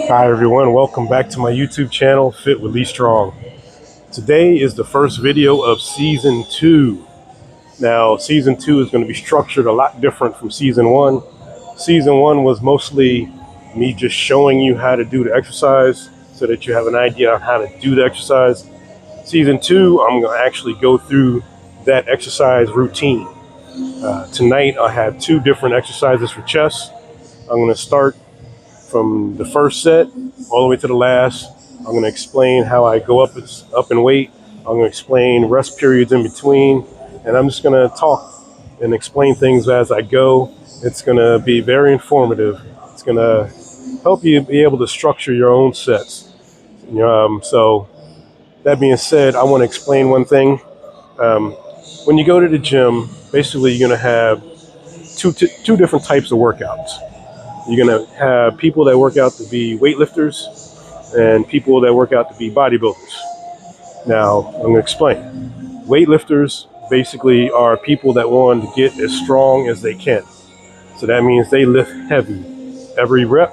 Hi everyone, welcome back to my YouTube channel, Fit with Lee Strong. Today is the first video of Season 2. Now, Season 2 is going to be structured a lot different from Season 1. Season 1 was mostly me just showing you how to do the exercise so that you have an idea on how to do the exercise. Season 2, I'm going to actually go through that exercise routine. Tonight, I have 2 different exercises for chest. I'm going to start from the first set all the way to the last. I'm going to explain how I go up in weight. I'm going to explain rest periods in between, and I'm just going to talk and explain things as I go. It's going to be very informative. It's going to help you be able to structure your own sets. So that being said, I want to explain one thing. When you go to the gym, basically you're going to have two different types of workouts. You're going to have people that work out to be weightlifters and people that work out to be bodybuilders. Now, I'm going to explain. Weightlifters basically are people that want to get as strong as they can. So that means they lift heavy every rep,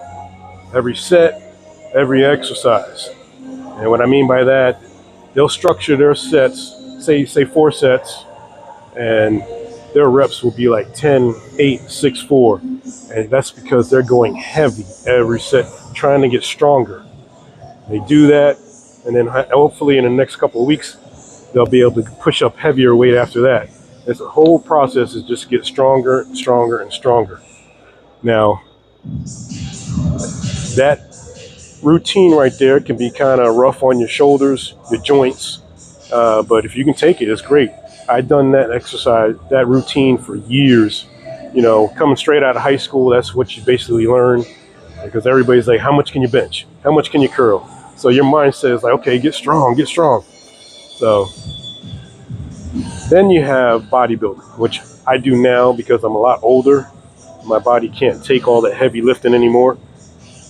every set, every exercise. And what I mean by that, they'll structure their sets, say 4 sets, and their reps will be like 10, 8, 6, 4. And that's because they're going heavy every set, trying to get stronger. They do that, and then hopefully in the next couple of weeks, they'll be able to push up heavier weight after that. This whole process is just get stronger, and stronger, and stronger. Now, that routine right there can be kind of rough on your shoulders, your joints, but if you can take it, it's great. I've done that exercise, that routine for years. You know, coming straight out of high school, that's what you basically learn, because everybody's like, how much can you bench? How much can you curl? So your mindset is like, okay, get strong, get strong. So then you have bodybuilding, which I do now because I'm a lot older. My body can't take all that heavy lifting anymore.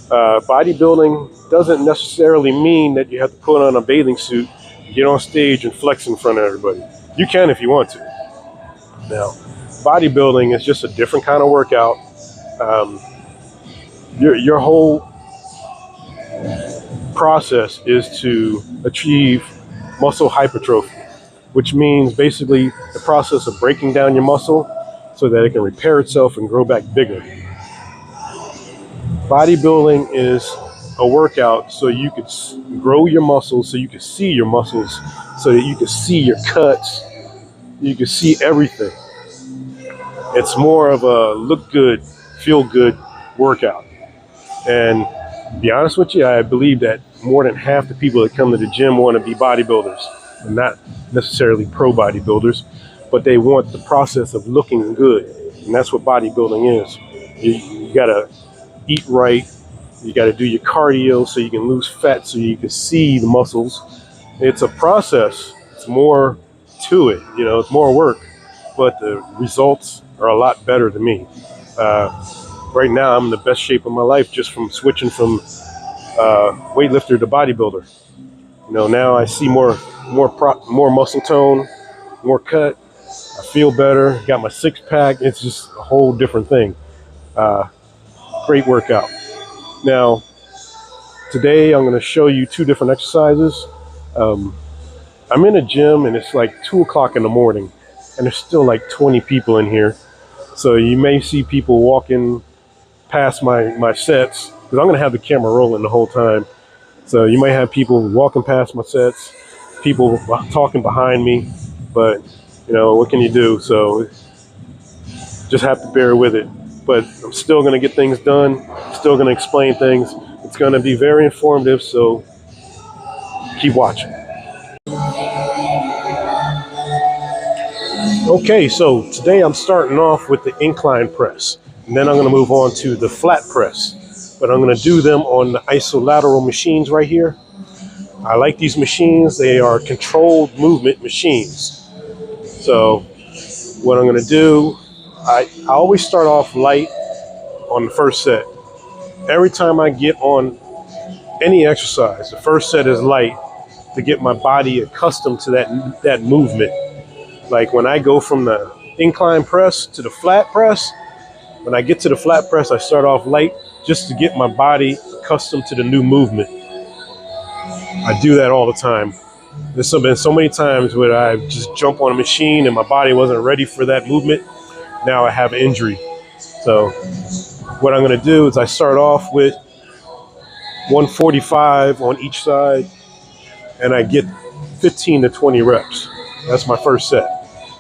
Bodybuilding doesn't necessarily mean that you have to put on a bathing suit, get on stage and flex in front of everybody. You can if you want to. Now, bodybuilding is just a different kind of workout. Your whole process is to achieve muscle hypertrophy, which means basically the process of breaking down your muscle so that it can repair itself and grow back bigger. Bodybuilding is a workout so you could grow your muscles, so you can see your muscles, so that you can see your cuts, you can see everything. It's more of a look good, feel good workout. And to be honest with you, I believe that more than half the people that come to the gym want to be bodybuilders, and not necessarily pro bodybuilders, but they want the process of looking good. And that's what bodybuilding is. You got to eat right. You got to do your cardio so you can lose fat, so you can see the muscles. It's a process. It's more to it. It's more work, but the results are a lot better to me. Right now, I'm in the best shape of my life just from switching from weightlifter to bodybuilder. Now I see more muscle tone, more cut. I feel better. Got my 6-pack. It's just a whole different thing. Great workout. Now, today I'm going to show you 2 different exercises. I'm in a gym and it's like 2 o'clock in the morning and there's still like 20 people in here. So you may see people walking past my sets, because I'm going to have the camera rolling the whole time. So you might have people walking past my sets, people talking behind me, but what can you do? So just have to bear with it. But I'm still going to get things done, still going to explain things. It's going to be very informative, so keep watching. Okay, so today I'm starting off with the incline press, and then I'm going to move on to the flat press. But I'm going to do them on the Iso-Lateral machines right here. I like these machines. They are controlled movement machines. So what I'm going to do, I always start off light on the first set. Every time I get on any exercise, the first set is light to get my body accustomed to that movement. Like when I go from the incline press to the flat press, when I get to the flat press, I start off light just to get my body accustomed to the new movement. I do that all the time. There's been so many times where I just jump on a machine and my body wasn't ready for that movement. Now I have an injury. So what I'm going to do is I start off with 145 on each side, and I get 15 to 20 reps. That's my first set.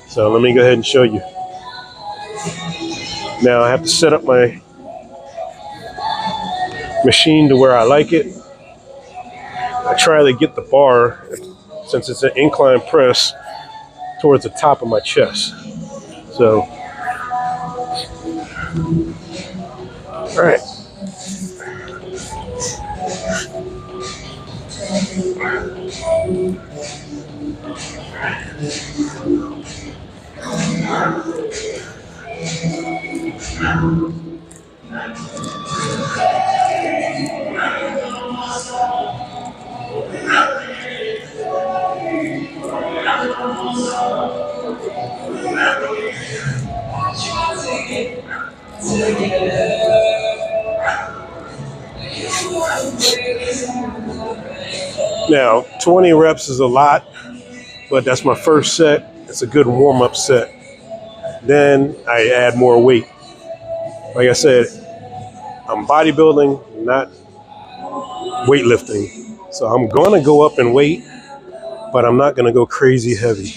So let me go ahead and show you. Now I have to set up my machine to where I like it. I try to get the bar, since it's an incline press, towards the top of my chest. So, all right. Now, 20 reps is a lot, but that's my first set. It's a good warm-up set. Then I add more weight. Like I said, I'm bodybuilding, not weightlifting. So I'm going to go up in weight, but I'm not going to go crazy heavy.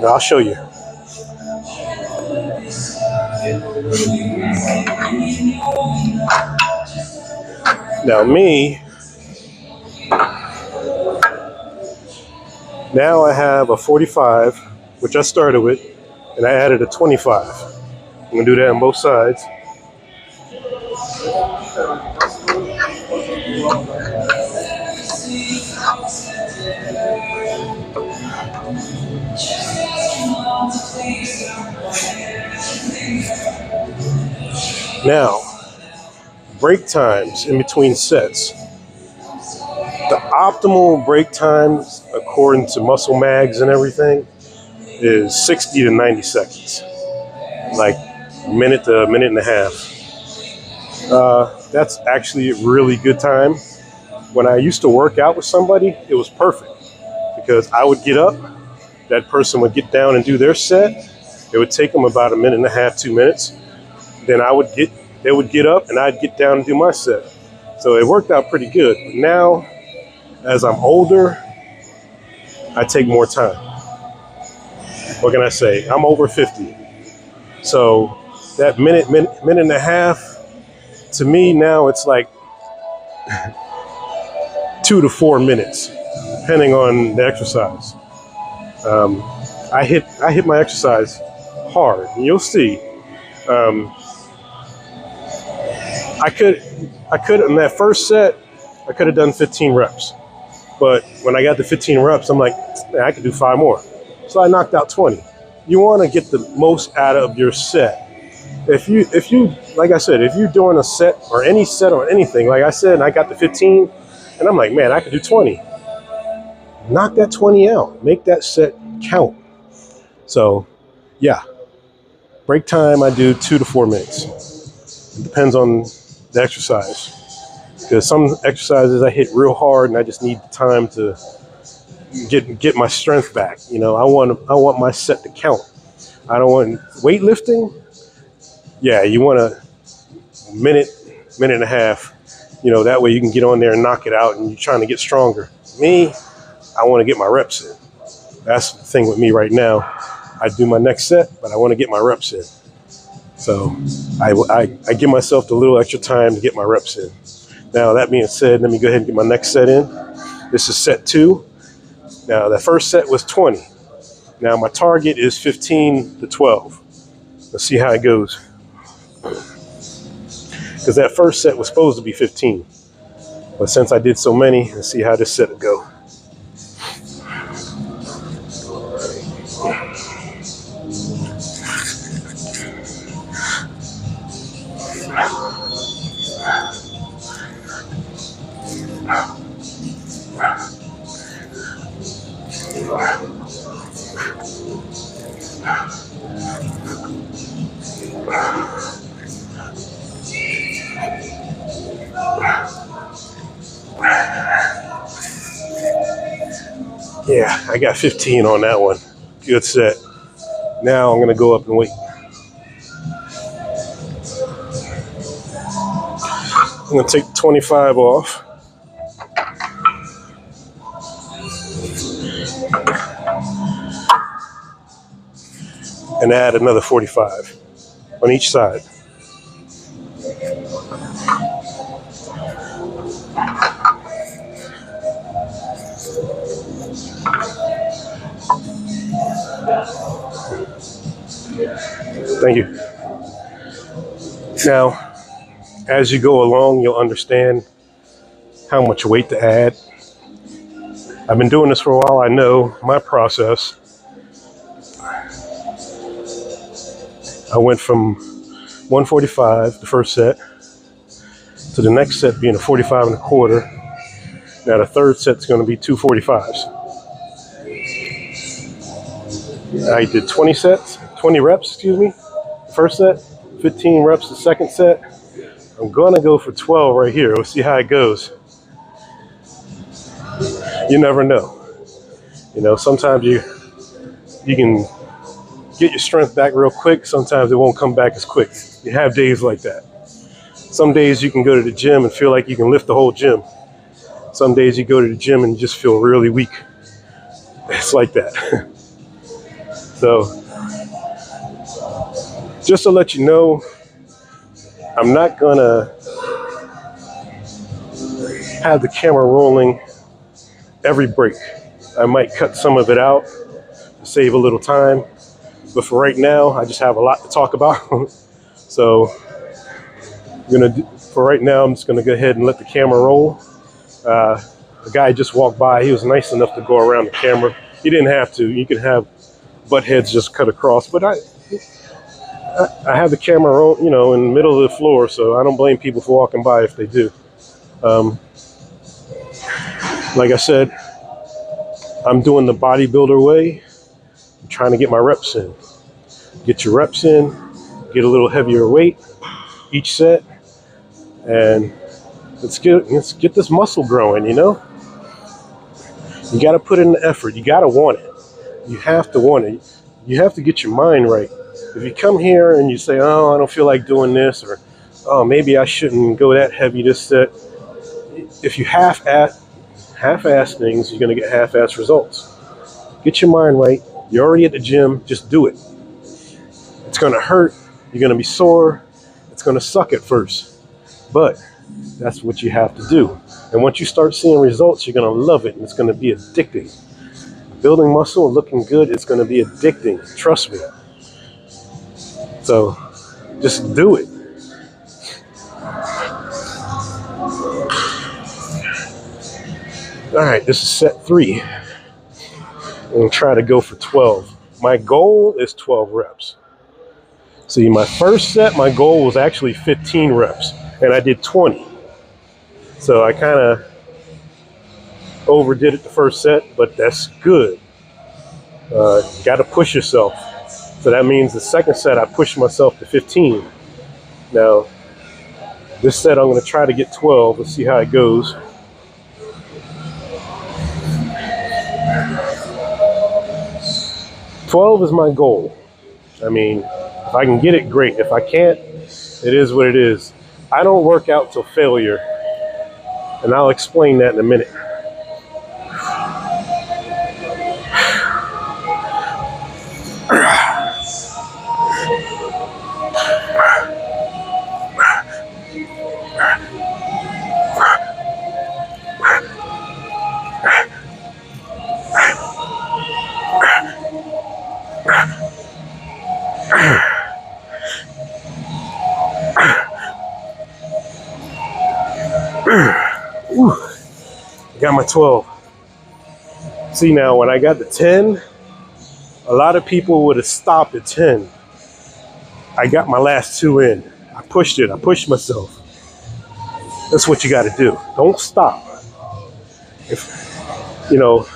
Now, I'll show you. Now now I have a 45, which I started with, and I added a 25. I'm going to do that on both sides. Now, break times in between sets. The optimal break times, according to muscle mags and everything, is 60 to 90 seconds. Like a minute to a minute and a half. That's actually a really good time. When I used to work out with somebody, it was perfect because I would get up, that person would get down and do their set. It would take them about a minute and a half, 2 minutes. Then they would get up and I'd get down and do my set. So it worked out pretty good. But now, as I'm older, I take more time. What can I say? I'm over 50. So that minute and a half, to me now it's like 2 to 4 minutes, depending on the exercise. I hit my exercise hard, and you'll see. I could in that first set, I could have done 15 reps. But when I got to 15 reps, I'm like, man, I could do 5 more. So I knocked out 20. You want to get the most out of your set. If you, like I said, if you're doing a set or any set or anything, like I said, and I got to 15, and I'm like, man, I could do 20. Knock that 20 out. Make that set count. So, yeah. Break time, I do 2 to 4 minutes. It depends on the exercise. Because some exercises I hit real hard and I just need the time to get my strength back. You know, I want my set to count. I don't want weightlifting. Yeah, you want a minute and a half. You know, that way you can get on there and knock it out and you're trying to get stronger. Me, I want to get my reps in. That's the thing with me right now. I do my next set, but I want to get my reps in. So I give myself the little extra time to get my reps in. Now, that being said, let me go ahead and get my next set in. This is set 2. Now, the first set was 20. Now, my target is 15 to 12. Let's see how it goes. Because that first set was supposed to be 15. But since I did so many, let's see how this set will go. Yeah, I got 15 on that one. Good set. Now I'm gonna go up and wait. I'm gonna take 25 off. And add another 45 on each side. Thank you. Now, as you go along, you'll understand how much weight to add. I've been doing this for a while. I know my process. I went from 145, the first set, to the next set being a 45 and a quarter. Now the third set's going to be 245s. I did 20 reps, excuse me, the first set, 15 reps the second set. I'm going to go for 12 right here. We'll see how it goes. You never know. You know, sometimes you can get your strength back real quick. Sometimes it won't come back as quick. You have days like that. Some days you can go to the gym and feel like you can lift the whole gym. Some days you go to the gym and you just feel really weak. It's like that. So, just to let you know, I'm not gonna have the camera rolling every break. I might cut some of it out to save a little time. But for right now, I just have a lot to talk about. So for right now, I'm just gonna go ahead and let the camera roll. The guy just walked by. He was nice enough to go around the camera. He didn't have to. You can have butt heads just cut across. But I have the camera roll, you know, in the middle of the floor, so I don't blame people for walking by if they do. Like I said, I'm doing the bodybuilder way. I'm trying to get my reps in. Get your reps in, get a little heavier weight each set, and let's get this muscle growing, you know? You got to put in the effort. You got to want it. You have to want it. You have to get your mind right. If you come here and you say, oh, I don't feel like doing this, or oh, maybe I shouldn't go that heavy this set. If you half-ass things, you're going to get half-ass results. Get your mind right. You're already at the gym. Just do it. It's going to hurt. You're going to be sore. It's going to suck at first. But that's what you have to do. And once you start seeing results, you're going to love it. And it's going to be addicting. Building muscle and looking good, it's going to be addicting. Trust me. So just do it. All right, this is set 3. I'm going to try to go for 12. My goal is 12 reps. See, my first set, my goal was actually 15 reps, and I did 20. So I kind of overdid it the first set, but that's good. Got to push yourself. So that means the second set, I pushed myself to 15. Now, this set, I'm going to try to get 12. Let's see how it goes. $12 is my goal. I mean, if I can get it, great. If I can't, it is what it is. I don't work out till failure, and I'll explain that in a minute. Got my 12. See, now when I got the 10, a lot of people would have stopped at 10. I got my last 2 in. I pushed it. I pushed myself. That's what you got to do. Don't stop. If you know,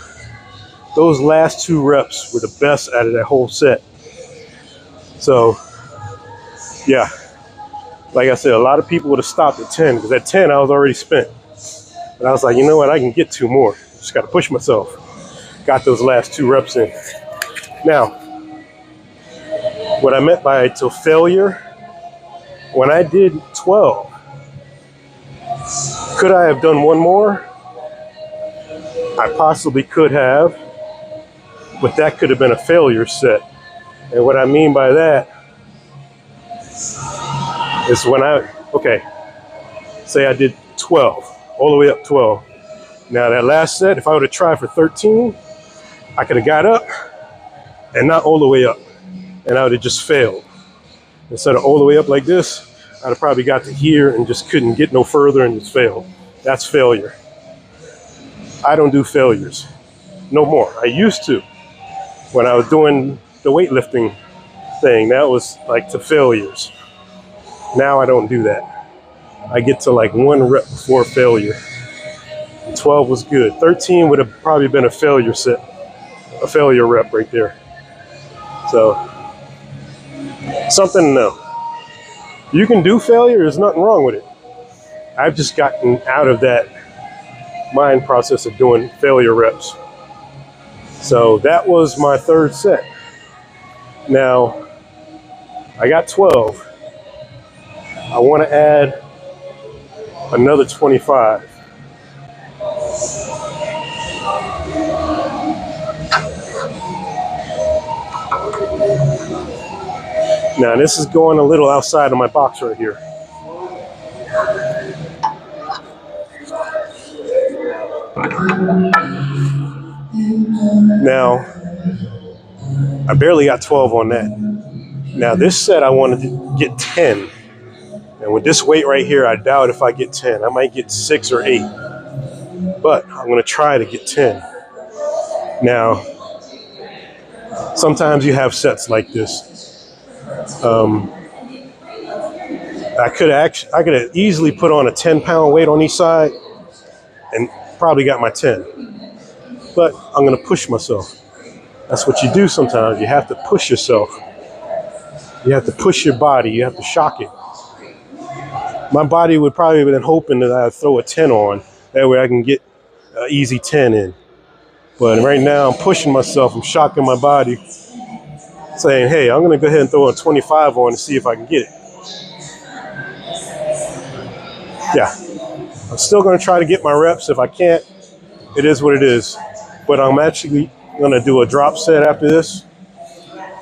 those last 2 reps were the best out of that whole set. So, yeah, Like I said, a lot of people would have stopped at 10 because at 10 I was already spent. But I was like, you know what? I can get 2 more. Just got to push myself. Got those last 2 reps in. Now, what I meant by till failure, when I did 12, could I have done 1 more? I possibly could have, but that could have been a failure set. And what I mean by that is when say I did 12, all the way up 12. Now that last set, if I would have tried for 13, I could have got up and not all the way up, and I would have just failed. Instead of all the way up like this, I'd have probably got to here and just couldn't get no further and just failed. That's failure. I don't do failures no more. I used to when I was doing the weightlifting thing. That was like to failures. Now I don't do that. I get to like 1 rep before failure. 12 was good. 13 would have probably been a failure set, a failure rep right there. So something to know. You can do failure. There's nothing wrong with it. I've just gotten out of that mind process of doing failure reps. So that was my 3rd set. Now I got 12. I want to add another 25. Now this is going a little outside of my box right here. Now, I barely got 12 on that. Now this set I wanted to get 10. And with this weight right here, I doubt if I get 10. I might get 6 or 8. But I'm going to try to get 10. Now, sometimes you have sets like this. I could have easily put on a 10-pound weight on each side and probably got my 10. But I'm going to push myself. That's what you do sometimes. You have to push yourself. You have to push your body. You have to shock it. My body would probably have been hoping that I'd throw a 10 on. That way I can get an easy 10 in. But right now I'm pushing myself. I'm shocking my body, saying, hey, I'm going to go ahead and throw a 25 on and see if I can get it. Yeah, I'm still going to try to get my reps. If I can't, it is what it is. But I'm actually going to do a drop set after this.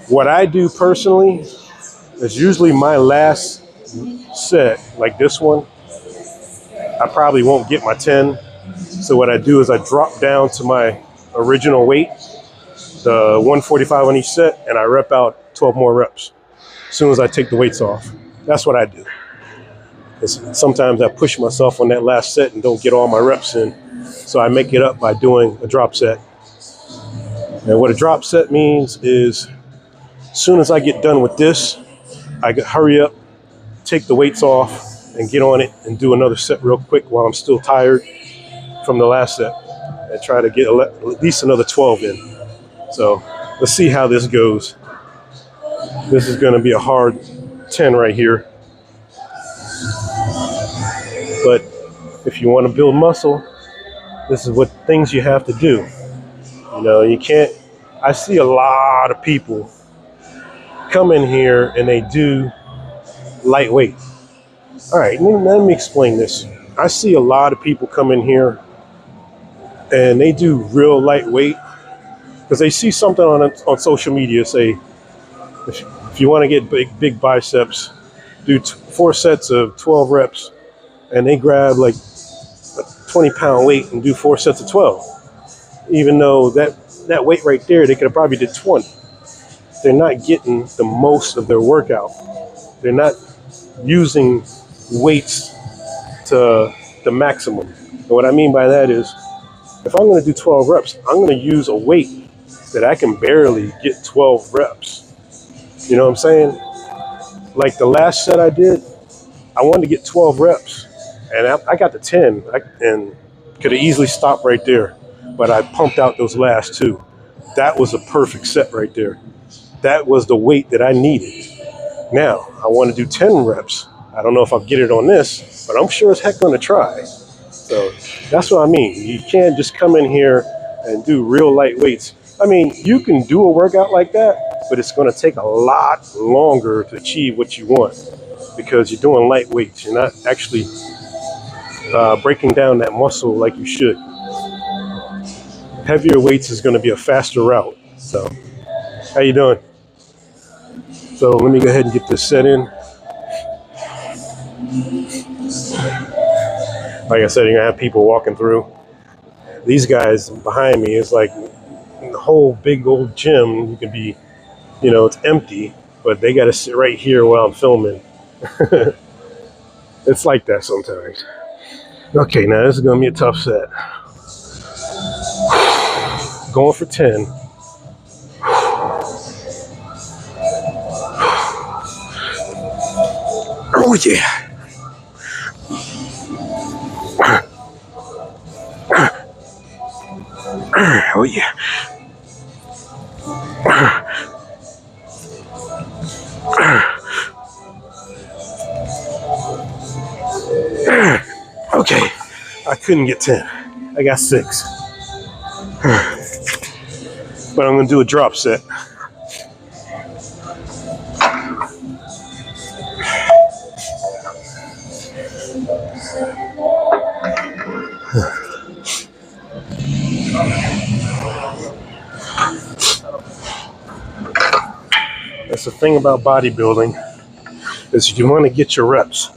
What I do personally is usually my last set, like this one, I probably won't get my 10. So what I do is I drop down to my original weight, the 145 on each set, and I rep out 12 more reps as soon as I take the weights off. That's what I do. Sometimes I push myself on that last set and don't get all my reps in. So I make it up by doing a drop set. And what a drop set means is as soon as I get done with this, I hurry up, take the weights off and get on it and do another set real quick while I'm still tired from the last set and try to get at least another 12 in. So let's see how this goes. This is going to be a hard 10 right here. But if you want to build muscle, this is what things you have to do. You know, you can't, I see a lot of people come in here and they do lightweight. All right, let me explain this. I see a lot of people come in here and they do real lightweight because they see something on social media, say, if you want to get big biceps, do 4 sets of 12 reps, and they grab like a 20-pound weight and do 4 sets of 12. Even though that weight right there, they could have probably did 20. They're not getting the most of their workout. They're not using weights to the maximum. And what I mean by that is, if I'm going to do 12 reps, I'm going to use a weight that I can barely get 12 reps. You know what I'm saying? Like the last set I did, I wanted to get 12 reps. And I got to 10 and could have easily stopped right there. But I pumped out those last 2. That was a perfect set right there. That was the weight that I needed. Now, I want to do 10 reps. I don't know if I'll get it on this, but I'm sure as heck gonna try. So that's what I mean. You can't just come in here and do real light weights. I mean, you can do a workout like that, but it's gonna take a lot longer to achieve what you want because you're doing light weights. You're not actually breaking down that muscle like you should. Heavier weights is gonna be a faster route. So, how you doing? So let me go ahead and get this set in. Like I said, you're gonna have people walking through. These guys behind me is like the whole big old gym. You can be, you know, it's empty, but they gotta sit right here while I'm filming. It's like that sometimes. Okay, now this is gonna be a tough set. Going for 10. Oh yeah. Oh yeah. Okay, I couldn't get 10. I got 6. But I'm gonna do a drop set. That's the thing about bodybuilding, is you want to get your reps.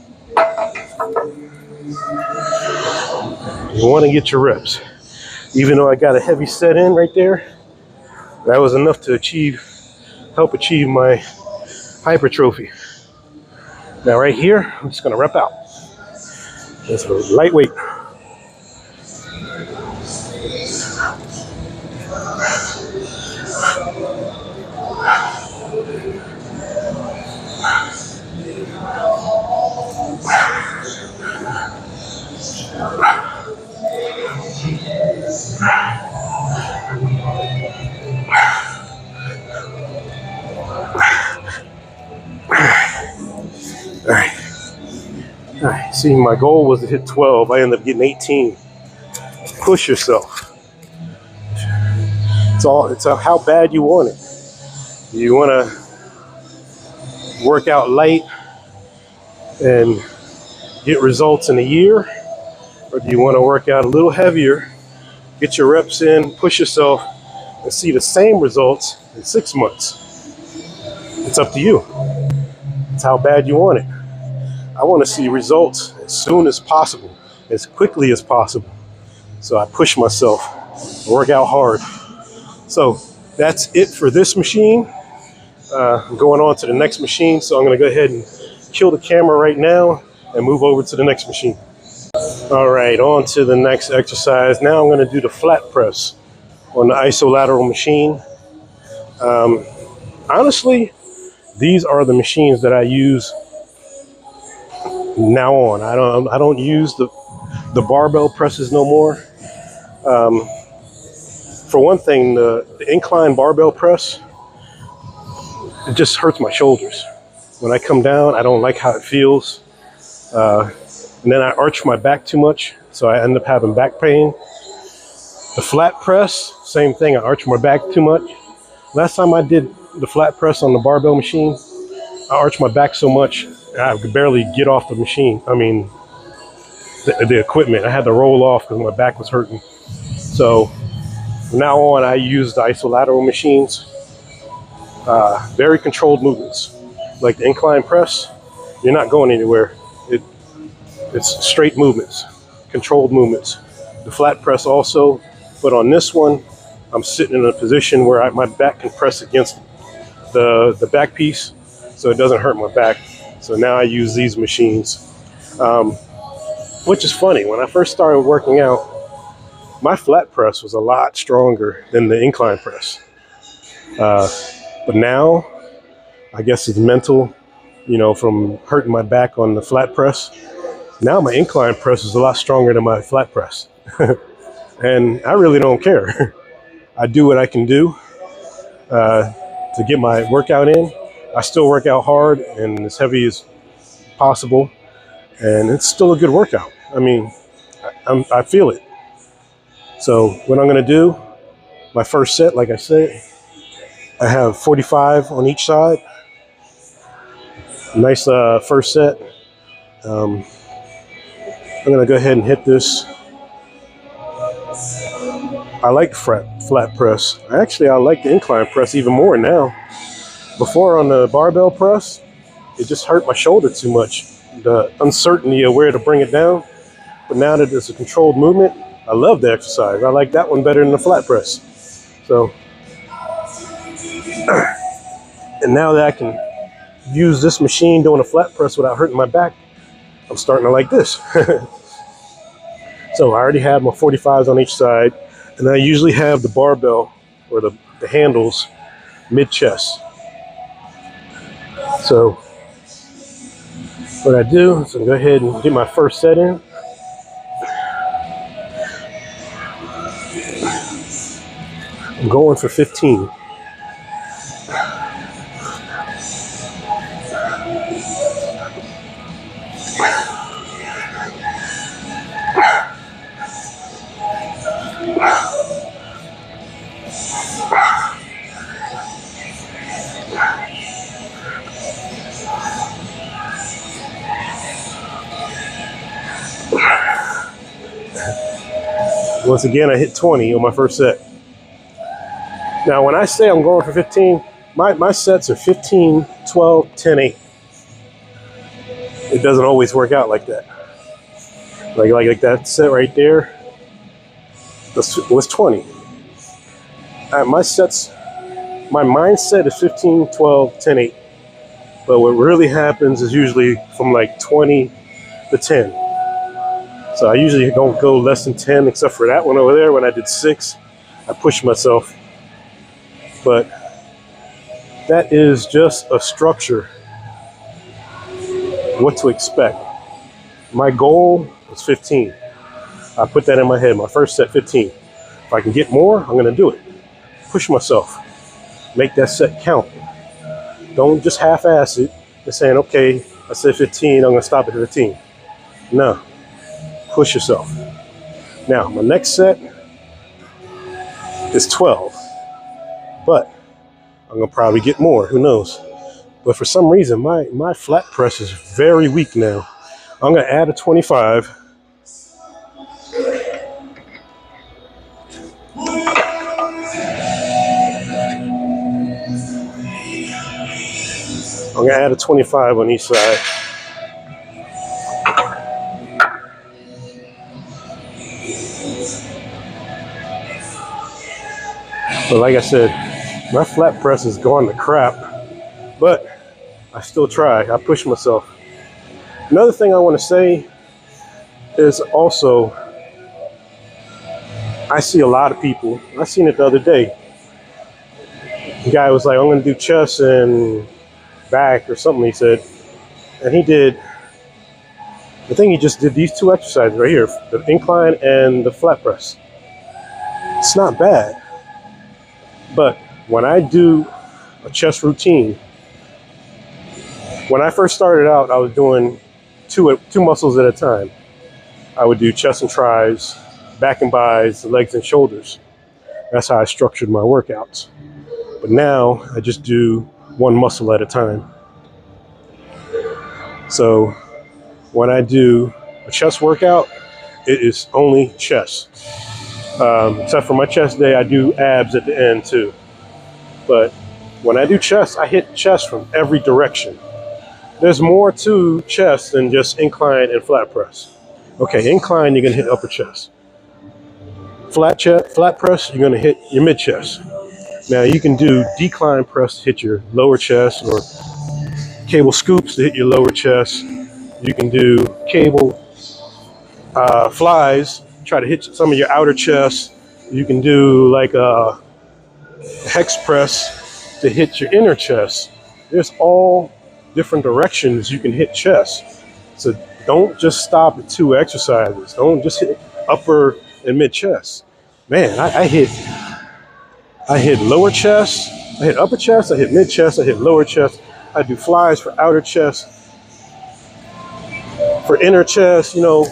You want to get your reps. Even though I got a heavy set in right there, that was enough to help achieve my hypertrophy. Now right here, I'm just gonna rep out. It's lightweight. All right. See, my goal was to hit 12. I ended up getting 18. Push yourself. It's how bad you want it. Do you want to work out light and get results in a year? Or do you want to work out a little heavier, get your reps in, push yourself, and see the same results in 6 months? It's up to you. It's how bad you want it. I want to see results as soon as possible, as quickly as possible. So I push myself, work out hard. So that's it for this machine. I'm going on to the next machine, so I'm going to go ahead and kill the camera right now and move over to the next machine. All right, on to the next exercise. Now I'm going to do the flat press on the Iso-Lateral machine. Honestly, these are the machines that I use now on. I don't use the barbell presses no more. For one thing, the incline barbell press, it just hurts my shoulders. When I come down, I don't like how it feels. And then I arch my back too much, so I end up having back pain. The flat press, same thing, I arch my back too much. Last time I did the flat press on the barbell machine, I arched my back so much, I could barely get off the machine. I mean, the equipment. I had to roll off because my back was hurting. So from now on, I use the Iso-Lateral machines. Very controlled movements. Like the incline press, you're not going anywhere. It's straight movements, controlled movements. The flat press also, but on this one, I'm sitting in a position where my back can press against the back piece, so it doesn't hurt my back. So now I use these machines, which is funny. When I first started working out, my flat press was a lot stronger than the incline press. But now, I guess it's mental, you know, from hurting my back on the flat press. Now my incline press is a lot stronger than my flat press. And I really don't care. I do what I can do to get my workout in. I still work out hard, and as heavy as possible, and it's still a good workout. I mean, I feel it. So what I'm gonna do, my first set, like I said, I have 45 on each side. Nice first set. I'm gonna go ahead and hit this. I like flat press. Actually, I like the incline press even more now. Before on the barbell press, it just hurt my shoulder too much. The uncertainty of where to bring it down. But now that it's a controlled movement, I love the exercise. I like that one better than the flat press. So, and now that I can use this machine doing a flat press without hurting my back, I'm starting to like this. So I already have my 45s on each side, and I usually have the barbell or the handles mid-chest. So what I do is I go ahead and get my first set in. I'm going for 15. Once again, I hit 20 on my first set. Now, when I say I'm going for 15, my sets are 15, 12, 10, 8. It doesn't always work out like that. Like that set right there was 20. My mindset is 15, 12, 10, 8. But what really happens is usually from like 20 to 10. So I usually don't go less than 10, except for that one over there. When I did 6, I pushed myself. But that is just a structure, what to expect. My goal was 15. I put that in my head, my first set 15. If I can get more, I'm gonna do it. Push myself, make that set count. Don't just half-ass it and saying, okay, I said 15, I'm gonna stop at 15. No, push yourself. Now, my next set is 12. But I'm gonna probably get more, who knows? But for some reason, my flat press is very weak now. I'm gonna add a 25. I'm gonna add a 25 on each side. But like I said, my flat press is going to crap, but I still try. I push myself. Another thing I want to say is also, I see a lot of people, I seen it the other day. The guy was like, I'm going to do chest and back or something, he said. And he did, I think he just did these 2 exercises right here, the incline and the flat press. It's not bad. But when I do a chest routine, when I first started out, I was doing two muscles at a time. I would do chest and tris, back and bis, legs and shoulders. That's how I structured my workouts. But now I just do one muscle at a time. So when I do a chest workout, it is only chest. Except for my chest day, I do abs at the end too. But when I do chest, I hit chest from every direction. There's more to chest than just incline and flat press. Okay, incline, you're gonna hit upper chest. Flat press, you're gonna hit your mid chest. Now you can do decline press to hit your lower chest, or cable scoops to hit your lower chest. You can do cable flies, try to hit some of your outer chest. You can do like a hex press to hit your inner chest. There's all different directions you can hit chest. So don't just stop at 2 exercises. Don't just hit upper and mid chest. Man, I hit lower chest, I hit upper chest, I hit mid chest, I hit lower chest. I do flies for outer chest. For inner chest, you know,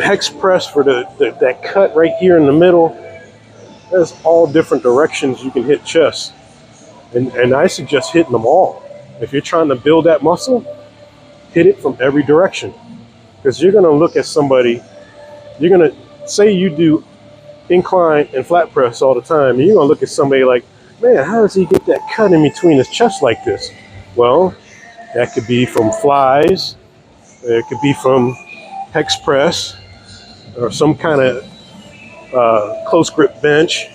hex press for that cut right here in the middle. There's all different directions you can hit chest. And I suggest hitting them all. If you're trying to build that muscle, hit it from every direction. Because you're gonna look at somebody, you're gonna say you do incline and flat press all the time, and you're gonna look at somebody like, man, how does he get that cut in between his chest like this? Well, that could be from flies, it could be from hex press, or some kind of close grip bench,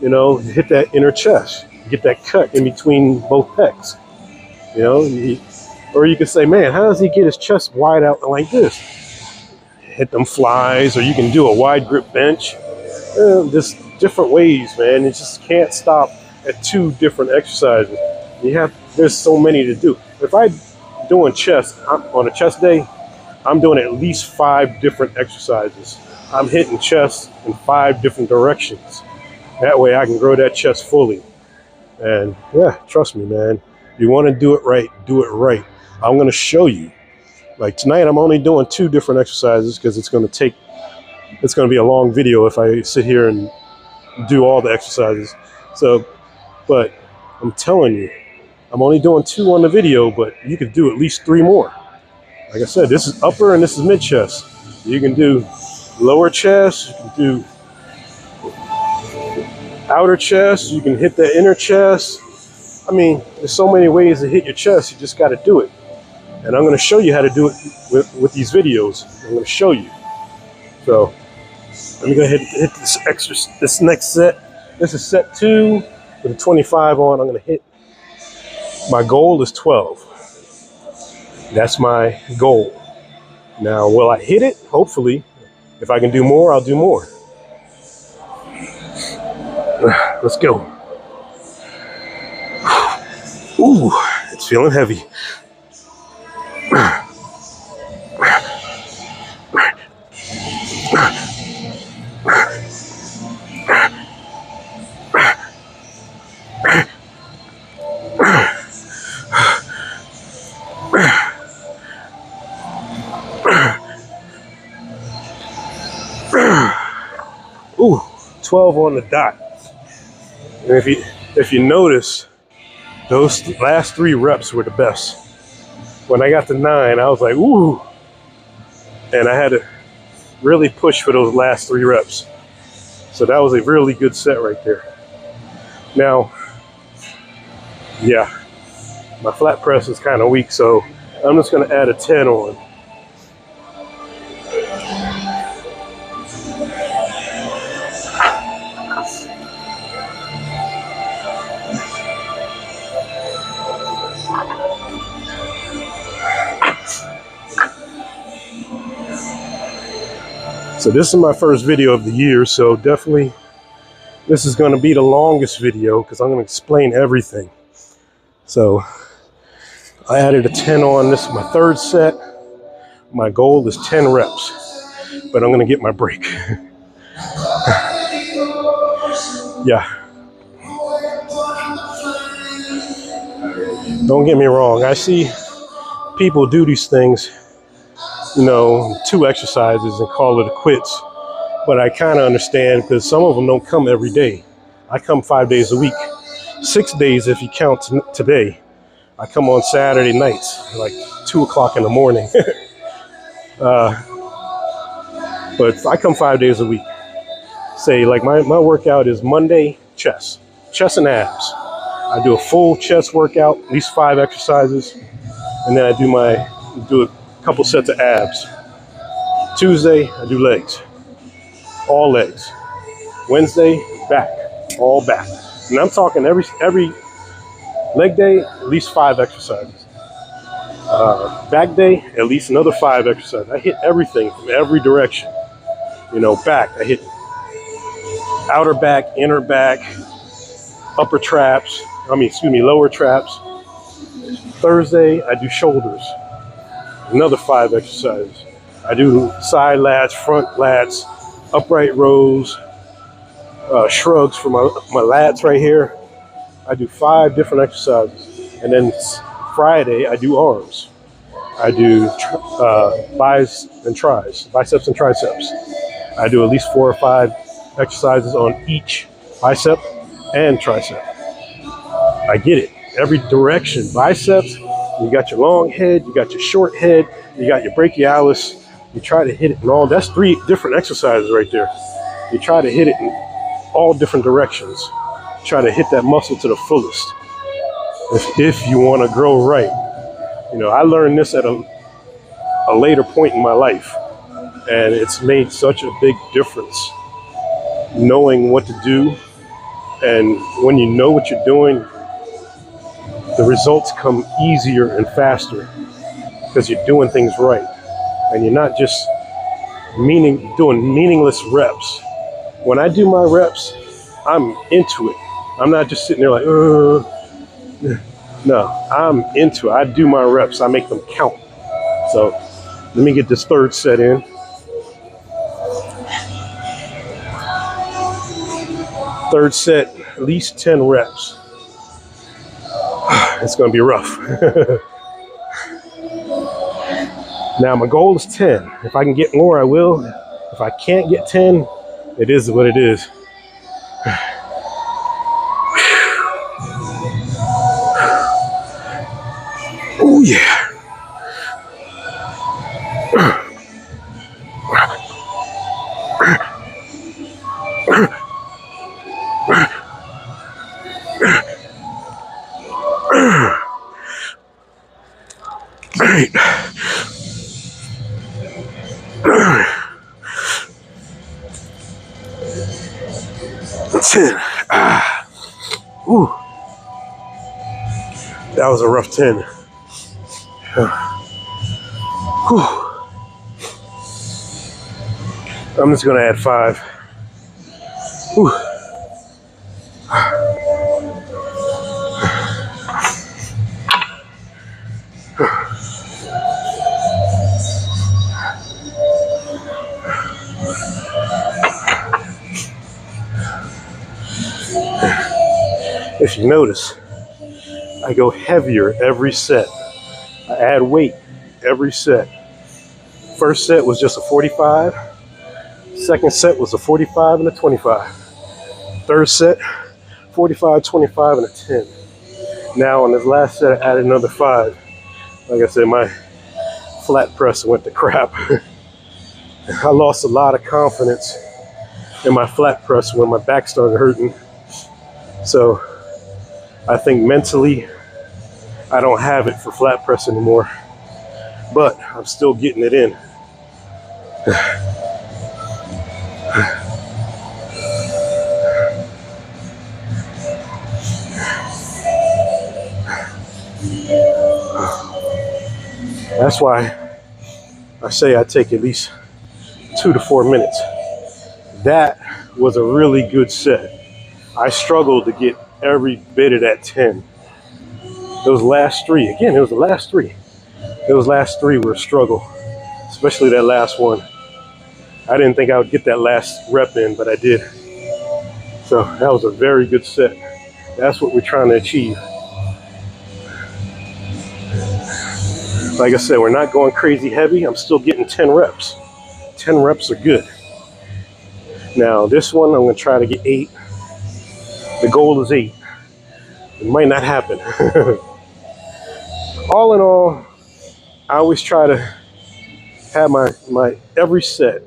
you know, hit that inner chest, get that cut in between both pecs, you know. Or you could say, man, how does he get his chest wide out like this? Hit them flies, or you can do a wide grip bench. Just different ways, man. You just can't stop at 2 different exercises. There's so many to do. If I'm doing chest on a chest day, I'm doing at least 5 different exercises. I'm hitting chest in 5 different directions. That way I can grow that chest fully. And yeah, trust me, man. You want to do it right, do it right. I'm going to show you. Like tonight, I'm only doing 2 different exercises because it's going to be a long video if I sit here and do all the exercises. So, but I'm telling you, I'm only doing 2 on the video, but you could do at least 3 more. Like I said, this is upper and this is mid chest. You can do lower chest, you can do outer chest, you can hit the inner chest. I mean, there's so many ways to hit your chest, you just got to do it. And I'm going to show you how to do it with these videos. I'm going to show you. So let me go ahead and hit this next set. This is set 2 with a 25 on. I'm going to hit. My goal is 12. That's my goal. Now, will I hit it? Hopefully. If I can do more, I'll do more. Let's go. Ooh, it's feeling heavy. Ooh, 12 on the dot. And if you notice, those last 3 reps were the best. When I got to 9, I was like, ooh. And I had to really push for those last 3 reps. So that was a really good set right there. Now, yeah, my flat press is kind of weak, so I'm just going to add a 10 on. So this is my first video of the year, so definitely this is going to be the longest video because I'm going to explain everything. So I added a 10 on. This is my 3rd set. My goal is 10 reps, but I'm going to get my break. Yeah. Don't get me wrong. I see people do these things, you know, 2 exercises and call it a quits. But I kind of understand because some of them don't come every day. I come 5 days a week, 6 days if you count today. I come on Saturday nights, like 2 o'clock in the morning. But I come 5 days a week. Say like my workout is Monday, chest and abs. I do a full chest workout, at least 5 exercises. And then I do a couple sets of abs. Tuesday, I do legs, all legs. Wednesday, back, all back. And I'm talking every leg day, at least 5 exercises. Back day, at least another 5 exercises. I hit everything from every direction. You know, back, I hit outer back, inner back, lower traps. Thursday, I do shoulders. Another 5 exercises. I do side lats, front lats, upright rows, shrugs for my lats right here. I do 5 different exercises. And then Friday, I do arms. I do bis and tris, biceps and triceps. I do at least 4 or 5 exercises on each bicep and tricep. I get it. Every direction. Biceps, you got your long head, you got your short head, you got your brachialis. You try to hit it in all. That's 3 different exercises right there. You try to hit it in all different directions. Try to hit that muscle to the fullest. If you want to grow right. You know, I learned this at a later point in my life, and it's made such a big difference knowing what to do. And when you know what you're doing, the results come easier and faster because you're doing things right, and you're not just doing meaningless reps. When I do my reps, I'm into it. I'm not just sitting there like, no, I'm into it. I do my reps. I make them count. So let me get this 3rd set in. Third set, at least 10 reps. It's going to be rough. Now my goal is 10. If I can get more, I will. If I can't get 10, it is what it is. Oh yeah. That's 10. Ooh. That was a rough 10. I'm just gonna add 5. Whew. If you notice, I go heavier every set. I add weight every set. First set was just a 45. Second set was a 45 and a 25. Third set, 45, 25, and a 10. Now on this last set, I added another 5. Like I said, my flat press went to crap. I lost a lot of confidence in my flat press when my back started hurting. So I think mentally, I don't have it for flat press anymore, but I'm still getting it in. That's why I say I take at least 2 to 4 minutes. That was a really good set. I struggled to get every bit of that 10. Those last 3, again, it was the last 3. Those last 3 were a struggle, especially that last one. I didn't think I would get that last rep in, but I did. So that was a very good set. That's what we're trying to achieve. Like I said, we're not going crazy heavy. I'm still getting 10 reps. 10 reps are good. Now this one, I'm gonna try to get 8. The goal is 8. It might not happen. All in all, I always try to have my every set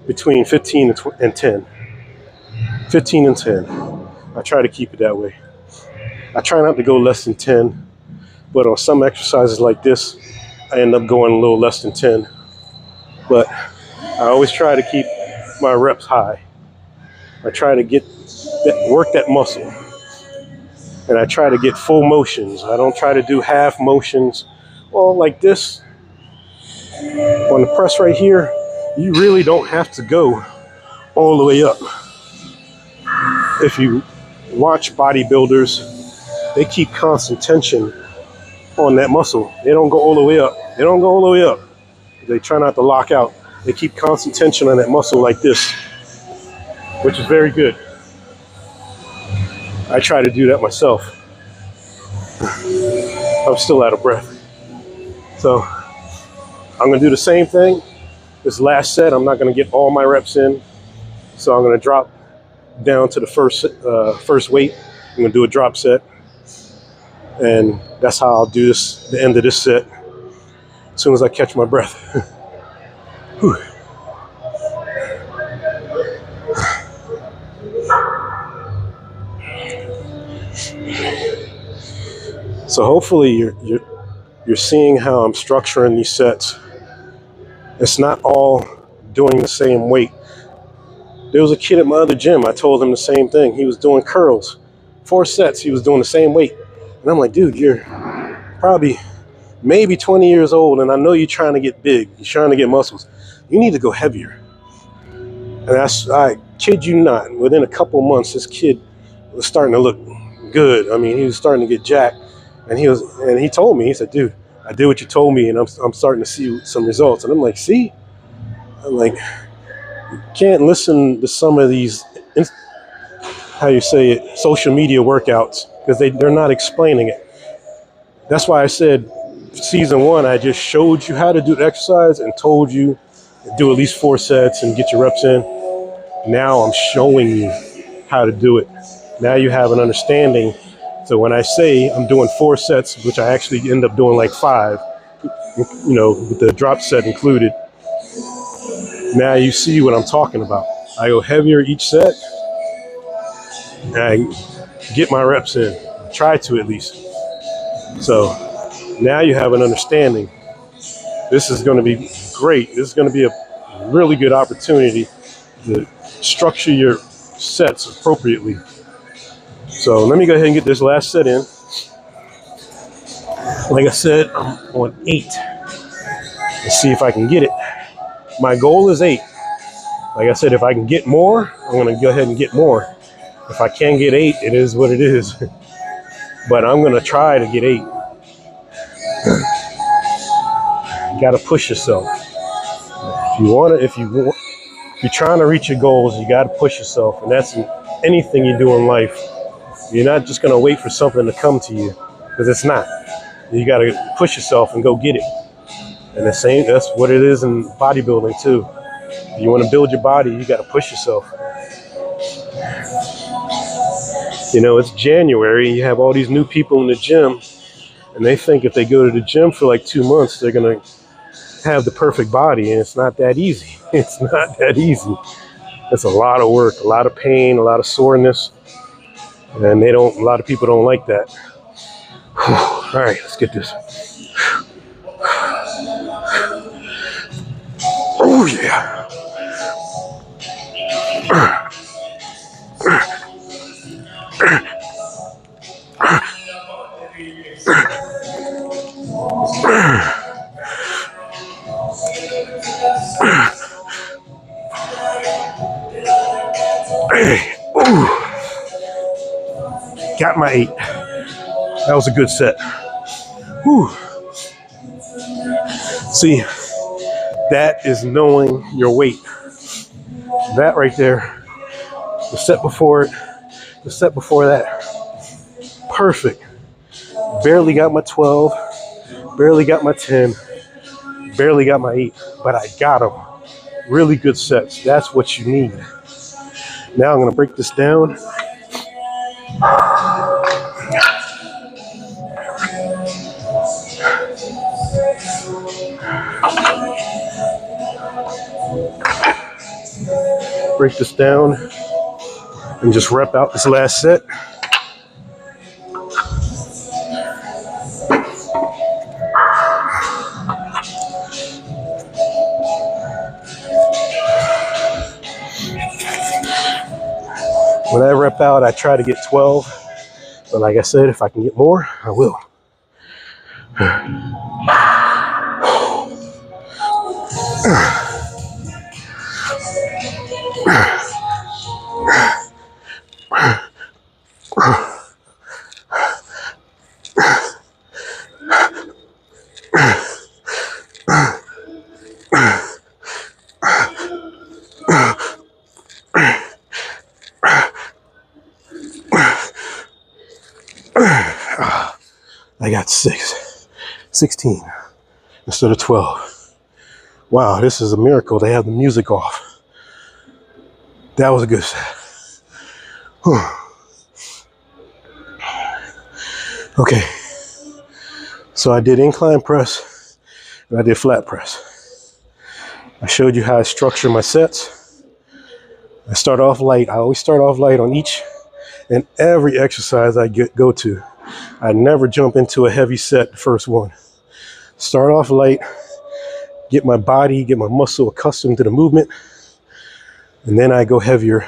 between 15 and 10. 15 and 10. I try to keep it that way. I try not to go less than 10, but on some exercises like this, I end up going a little less than 10. But I always try to keep my reps high. I try to work that muscle. And I try to get full motions. I don't try to do half motions. Well, like this, on the press right here, you really don't have to go all the way up. If you watch bodybuilders, they keep constant tension on that muscle. They don't go all the way up. They don't go all the way up. They try not to lock out. They keep constant tension on that muscle like this, which is very good. I try to do that myself. I'm still out of breath. So I'm gonna do the same thing. This last set, I'm not gonna get all my reps in. So I'm gonna drop down to the first weight. I'm gonna do a drop set. And that's how I'll do this, the end of this set, as soon as I catch my breath. Whew. So hopefully you're seeing how I'm structuring these sets. It's not all doing the same weight. There was a kid at my other gym, I told him the same thing. He was doing curls, 4 sets, he was doing the same weight. And I'm like, dude, you're probably maybe 20 years old, and I know you're trying to get big, you're trying to get muscles. You need to go heavier. And I kid you not, within a couple months, this kid was starting to look good. I mean, he was starting to get jacked. And he told me, he said, dude, I did what you told me, and I'm starting to see some results. And I'm like, see? I'm like, you can't listen to some of these, how you say it, social media workouts, because they're not explaining it. That's why I said, season 1, I just showed you how to do the exercise and told you to do at least 4 sets and get your reps in. Now I'm showing you how to do it. Now you have an understanding. So when I say I'm doing 4 sets, which I actually end up doing like 5, you know, with the drop set included, now you see what I'm talking about. I go heavier each set, and I get my reps in, try to at least. So now you have an understanding. This is going to be great. This is going to be a really good opportunity to structure your sets appropriately. So let me go ahead and get this last set in. Like I said, I'm on 8. Let's see if I can get it. My goal is 8. Like I said, if I can get more, I'm going to go ahead and get more. If I can't get 8, it is what it is. But I'm going to try to get 8. You got to push yourself. If you're trying to reach your goals, you got to push yourself. And that's in anything you do in life. You're not just going to wait for something to come to you, because it's not. You got to push yourself and go get it. And that's what it is in bodybuilding too. If you want to build your body, you got to push yourself. You know, it's January, you have all these new people in the gym, and they think if they go to the gym for like 2 months, they're going to have the perfect body, and it's not that easy. It's not that easy. It's a lot of work, a lot of pain, a lot of soreness. And a lot of people don't like that. All right, let's get this. Oh, yeah. Hey, ooh. Got my 8. That was a good set. Whew. See, that is knowing your weight. That right there, the set before it, the set before that, perfect. Barely got my 12, barely got my 10, barely got my 8, but I got them. Really good sets. That's what you need. Now I'm going to break this down. Break this down and just rep out this last set. When I rep out, I try to get 12, but like I said, if I can get more, I will. I got 16 instead of 12. Wow, this is a miracle. They have the music off. That was a good set. Whew. Okay, so I did incline press and I did flat press. I showed you how I structure my sets. I start off light. I always start off light on each and every exercise I go to. I never jump into a heavy set the first one. Start off light, get my body, get my muscle accustomed to the movement, and then I go heavier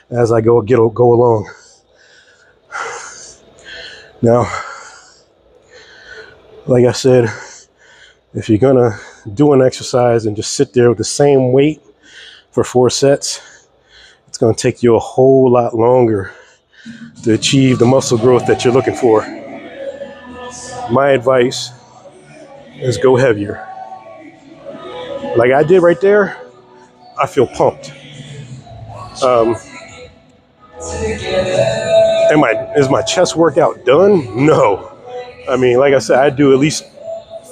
as I go along. Now, like I said, if you're gonna do an exercise and just sit there with the same weight for 4 sets, it's gonna take you a whole lot longer to achieve the muscle growth that you're looking for. My advice is go heavier. Like I did right there, I feel pumped. Is my chest workout done? No. I mean, like I said, I do at least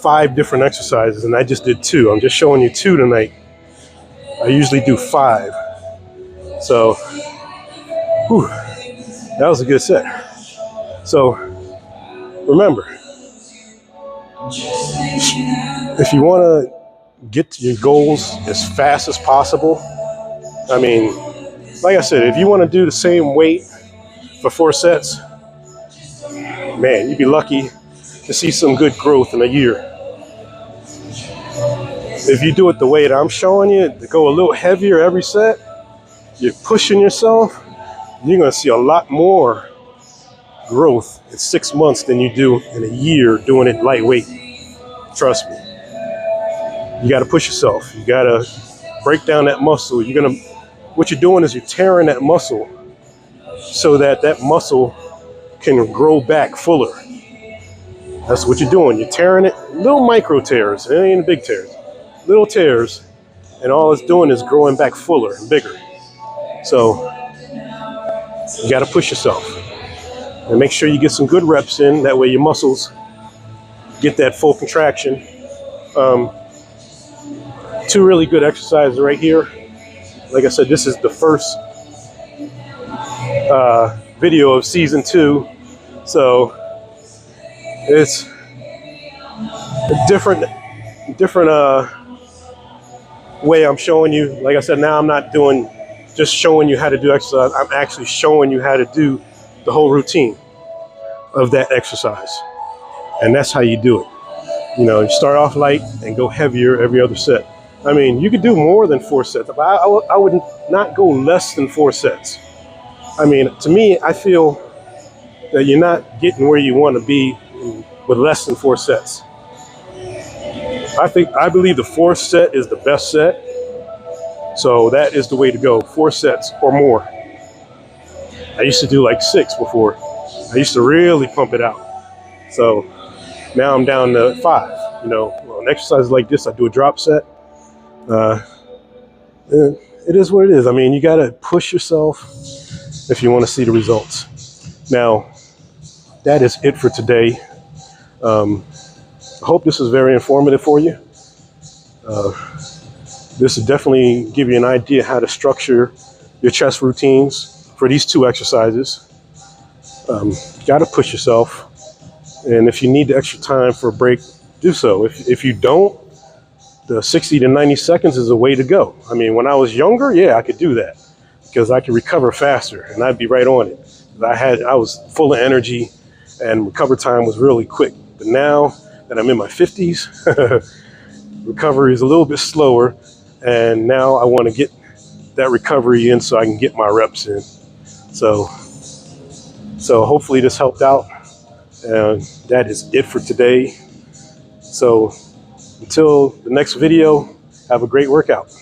5 different exercises and I just did 2. I'm just showing you 2 tonight. I usually do 5. So, whew, that was a good set. So, remember, if you want to get to your goals as fast as possible, I mean, like I said, if you want to do the same weight for 4 sets, man, you'd be lucky to see some good growth in a year. If you do it the way that I'm showing you, to go a little heavier every set, you're pushing yourself, you're going to see a lot more growth in 6 months than you do in a year doing it lightweight. Trust me. You got to push yourself. You got to break down that muscle. What you're doing is you're tearing that muscle so that that muscle can grow back fuller. That's what you're doing. You're tearing it, little micro tears. It ain't big tears. Little tears, and all it's doing is growing back fuller and bigger. So you got to push yourself and make sure you get some good reps in. That way your muscles get that full contraction. 2 really good exercises right here. Like I said, this is the first video of season 2, so it's a different way I'm showing you. Like I said, now I'm not just showing you how to do exercise. I'm actually showing you how to do the whole routine of that exercise, and that's how you do it. You know, you start off light and go heavier every other set. I mean, you could do more than 4 sets, but I would not go less than 4 sets. I mean, to me, I feel that you're not getting where you want to be with less than 4 sets. I believe the 4th set is the best set. So that is the way to go, 4 sets or more. I used to do like 6 before. I used to really pump it out. So now I'm down to 5. You know, well, an exercise like this, I do a drop set. It is what it is. I mean, you got to push yourself if you want to see the results. Now, that is it for today. I hope this is very informative for you. This will definitely give you an idea how to structure your chest routines for these 2 exercises. Got to push yourself. And if you need the extra time for a break, do so. If you don't, the 60 to 90 seconds is a way to go. I mean, when I was younger, yeah, I could do that because I could recover faster and I'd be right on it. I was full of energy and recovery time was really quick. But now that I'm in my 50s, recovery is a little bit slower, and now I want to get that recovery in so I can get my reps in. So hopefully this helped out, and that is it for today. So until the next video, have a great workout.